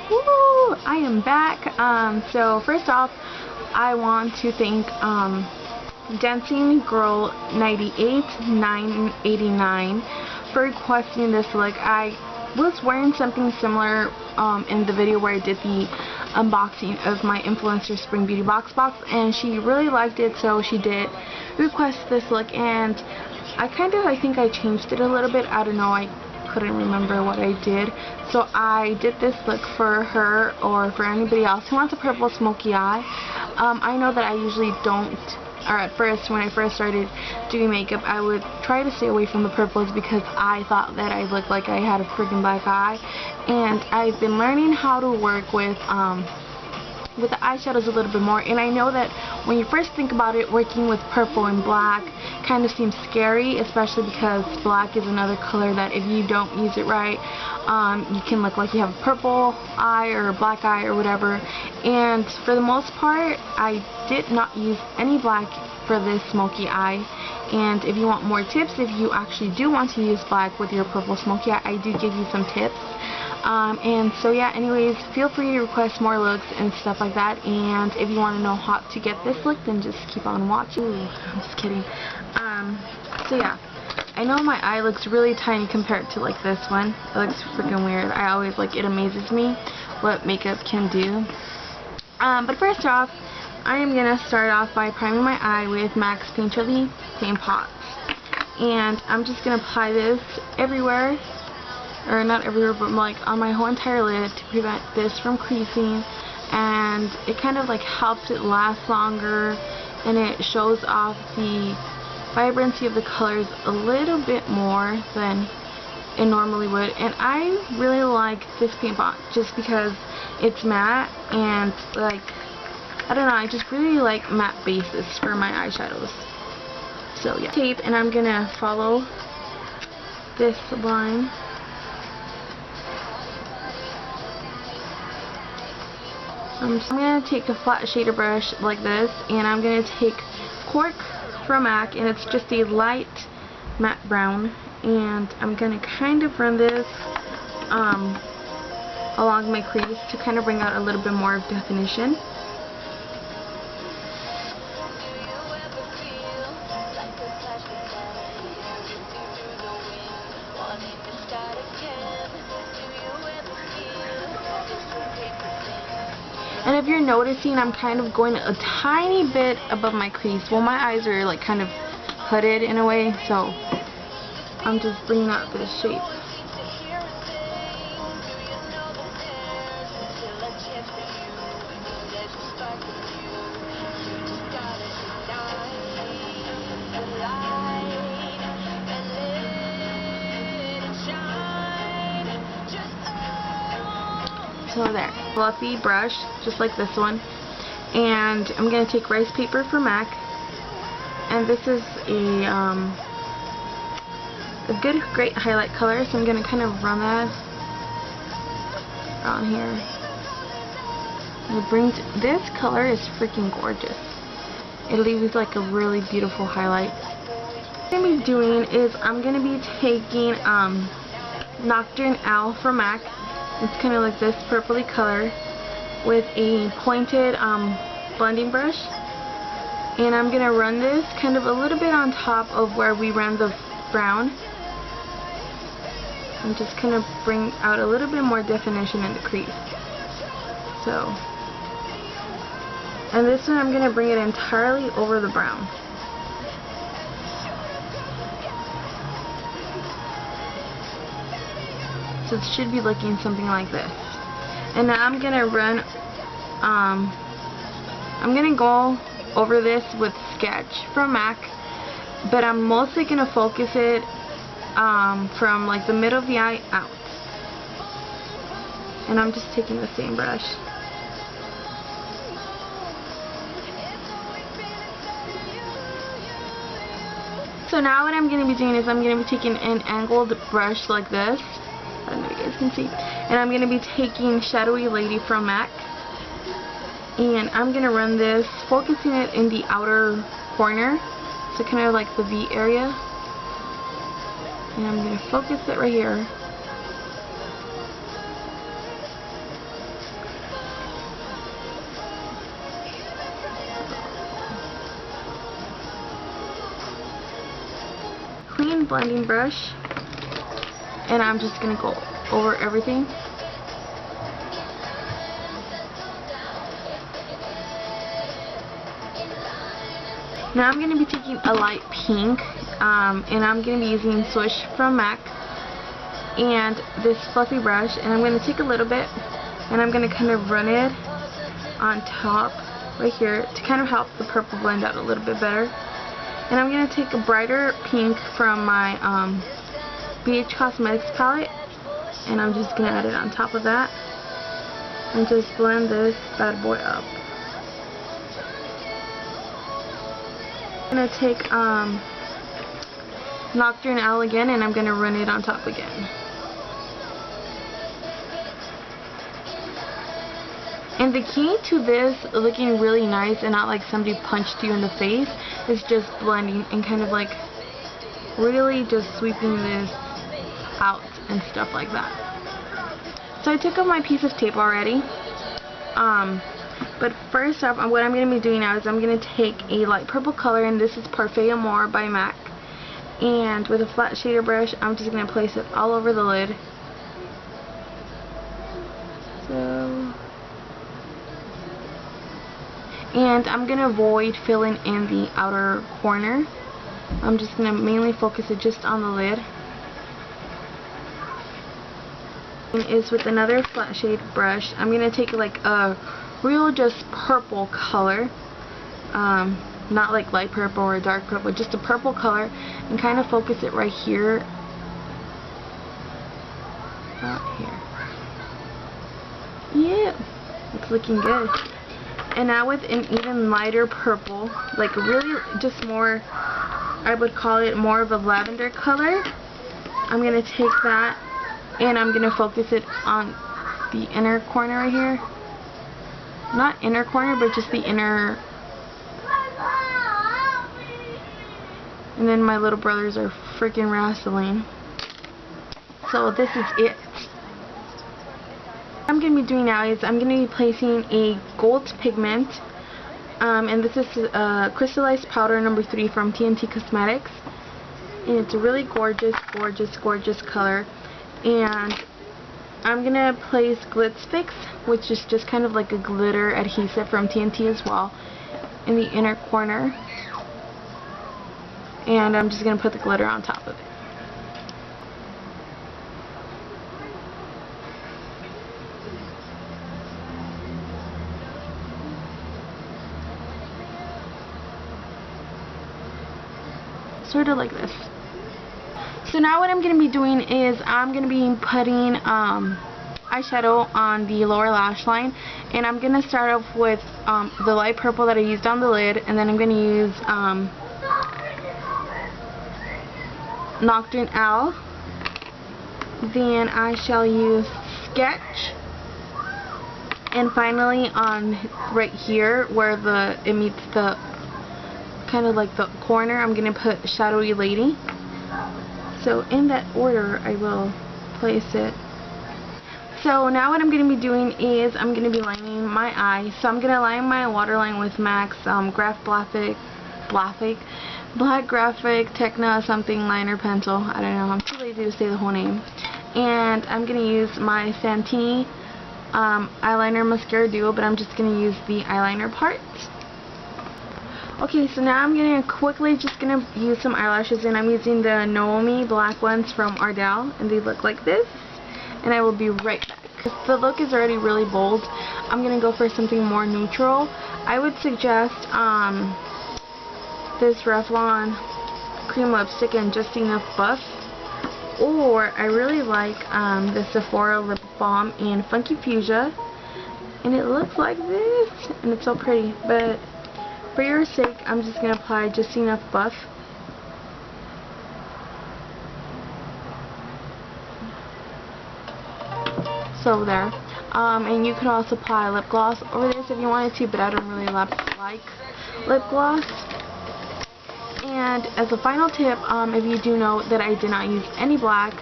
Woo! I am back. So first off, I want to thank Dancing Girl 98989 for requesting this look. I was wearing something similar in the video where I did the unboxing of my Influencer Spring Beauty Box, and she really liked it, so she did request this look, and I think I changed it a little bit. I don't know, I couldn't remember what I did, so I did this look for her or for anybody else who wants a purple smoky eye. I know that I usually don't, or at first when I first started doing makeup, I would try to stay away from the purples because I thought that I looked like I had a freaking black eye, and I've been learning how to work with the eyeshadows a little bit more, and I know that when you first think about it, working with purple and black kind of seems scary, especially because black is another color that if you don't use it right, you can look like you have a purple eye or a black eye or whatever. And for the most part, I did not use any black for this smoky eye. And if you want more tips, if you actually do want to use black with your purple smoky eye, I do give you some tips. And so yeah, anyways, feel free to request more looks and stuff like that, and if you want to know how to get this look, then just keep on watching. Ooh, I'm just kidding. So yeah, I know my eye looks really tiny compared to like this one. It looks freaking weird. I always, it amazes me what makeup can do. But first off, I am going to start off by priming my eye with MAC's Painterly Paint Pots, and I'm just going to apply this everywhere, or not everywhere, but like on my whole entire lid to prevent this from creasing, and it kind of helps it last longer, and it shows off the vibrancy of the colors a little bit more than it normally would. And I really like this paint pot just because it's matte, and I don't know, I just really like matte bases for my eyeshadows. So yeah, tape, and I'm gonna follow this line. I'm going to take a flat shader brush like this, and I'm going to take Cork from MAC, and it's just a light matte brown, and I'm going to kind of run this along my crease to kind of bring out a little bit more of definition. And if you're noticing, I'm kind of going a tiny bit above my crease. Well, my eyes are kind of hooded in a way, so I'm just bringing out this shape. So there, fluffy brush, just like this one, and I'm going to take rice paper from MAC, and this is a great highlight color, so I'm going to kind of run that on here. And it brings, this color is freaking gorgeous. It leaves a really beautiful highlight. What I'm going to be doing is I'm going to be taking Nocturne Owl from MAC. It's kind of like this purpley color with a pointed blending brush, and I'm going to run this kind of a little bit on top of where we ran the brown, and just kind of bring out a little bit more definition in the crease. So, and this one I'm going to bring it entirely over the brown. So it should be looking something like this. And now I'm gonna run, I'm gonna go over this with Sketch from MAC, but I'm mostly gonna focus it from the middle of the eye out. And I'm just taking the same brush. So now what I'm gonna be doing is I'm gonna be taking an angled brush like this. I don't know if you guys can see. And I'm going to be taking Shadowy Lady from MAC, and I'm going to run this, focusing it in the outer corner, so kind of like the V area. And I'm going to focus it right here. blending brush, and I'm just going to go over everything. Now I'm going to be taking a light pink, and I'm going to be using Swish from MAC and this fluffy brush, and I'm going to take a little bit and I'm going to kind of run it on top right here to kind of help the purple blend out a little bit better. And I'm going to take a brighter pink from my BH Cosmetics palette, and I'm just going to add it on top of that and just blend this bad boy up. I'm going to take Nocturne Owl again, and I'm going to run it on top again. And the key to this looking really nice and not like somebody punched you in the face is just blending and kind of like really just sweeping this out and stuff like that. So I took off my piece of tape already. But first off, what I'm going to be doing now is I'm going to take a light purple color, and this is Parfait Amour by MAC. And with a flat shader brush, I'm just going to place it all over the lid. And I'm going to avoid filling in the outer corner. I'm just going to mainly focus it just on the lid. And is with another flat shade brush. I'm going to take like a real just purple color. Not like light purple or dark purple, just a purple color, and kind of focus it right here. About here. Yeah, it's looking good. And now with an even lighter purple, like really just more, I would call it more of a lavender color, I'm going to take that and I'm going to focus it on the inner corner right here. Not inner corner, but just the inner. And then my little brothers are freaking wrestling. So this is it. What I'm going to be doing now is I'm going to be placing a gold pigment, and this is crystallized powder number 3 from TNT Cosmetics, and it's a really gorgeous, gorgeous, gorgeous color. And I'm going to place Glitz Fix, which is just kind of like a glitter adhesive from TNT as well, in the inner corner, and I'm just going to put the glitter on top of it. Sort of like this. So now what I'm going to be doing is I'm going to be putting eyeshadow on the lower lash line, and I'm going to start off with the light purple that I used on the lid, and then I'm going to use Nocturne Owl. Then I shall use Sketch, and finally on right here where it meets the kind of like the corner, I'm going to put Shadowy Lady. So in that order I will place it. So now what I'm going to be doing is I'm going to be lining my eye. So I'm going to line my waterline with MAC's Black Graphic Techna something liner pencil. I don't know, I'm too lazy to say the whole name. And I'm going to use my Santini eyeliner mascara duo, but I'm just going to use the eyeliner part. Okay, so now I'm going to quickly just going to use some eyelashes, and I'm using the Noemi black ones from Ardell, and they look like this, and I will be right back. If the look is already really bold, I'm going to go for something more neutral. I would suggest this Revlon cream lipstick and Just Enough Buff, or I really like the Sephora lip balm in Funky Fuchsia, and it looks like this, and it's so pretty, but for your sake, I'm just going to apply Just Enough Buff. So there. And you can also apply lip gloss over this if you wanted to, but I don't really like lip gloss. And as a final tip, if you do know that I did not use any black,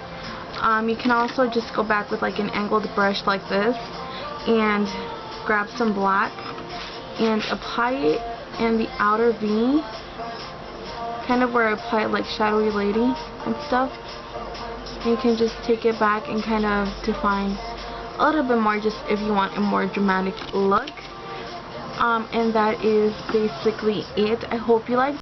you can also just go back with like an angled brush like this and grab some black and apply it in the outer V kind of where I apply like shadowy lady and stuff. And you can just take it back and kind of define a little bit more, just if you want a more dramatic look. And that is basically it. I hope you liked